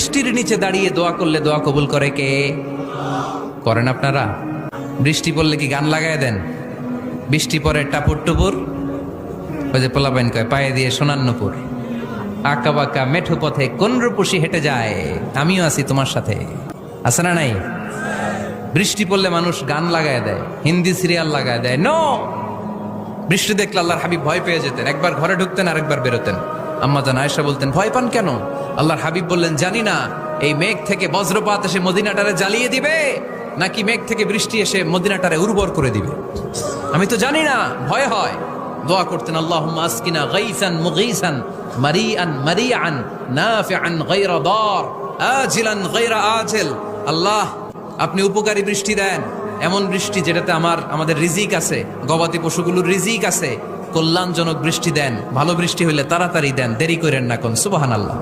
বৃষ্টির নিচে দাঁড়িয়ে দোয়া করলে দোয়া কবুল করে কে? করেন আপনারা? বৃষ্টি পড়লে কি গান লাগায় দেন? বৃষ্টি পরে টাপুর টুপুর, ওই যে পোলাপাইন কয় পায়ে দিয়ে সোনার নুপুর, আঁকা বাঁকা মেঠো পথে কোন রূপসী হেঁটে যায়, আমিও আছি তোমার সাথে, আছে না নাই? বৃষ্টি পড়লে মানুষ গান লাগায় দেয়, হিন্দি সিরিয়াল লাগায় দেয়। নো, বৃষ্টি দেখলে আল্লাহর হাবিব ভয় পেয়ে যেতেন, একবার ঘরে ঢুকতেন আর একবার বেরোতেন। আম্মা জান আয়েশা বলতেন, ভয় পান কেন? আল্লাহর হাবিব বললেন, জানি না এই মেঘ থেকে বজ্রপাত এসে মদিনাটারে জ্বালিয়ে দিবে নাকি মেঘ থেকে বৃষ্টি এসে মদিনাটারে উর্বর করে দিবে, আমি তো জানি না, ভয় হয়। দোয়া করতেন, আল্লাহুম্মা আসকিনা গাইসান মুগীসান মারিআন মারিআন নাফিআন গায়রা দার আজিলান গায়রা আজিল। আল্লাহ, আপনি উপকারী বৃষ্টি দেন, এমন বৃষ্টি যেটাতে আমাদের রিজিক আছে, গবাদি পশুগুলোর রিজিক আছে, কল্যাণজনক বৃষ্টি দেন, ভালো বৃষ্টি হইলে তাড়াতাড়ি দেন, দেরি করেন না কোন। সুবহানাল্লাহ।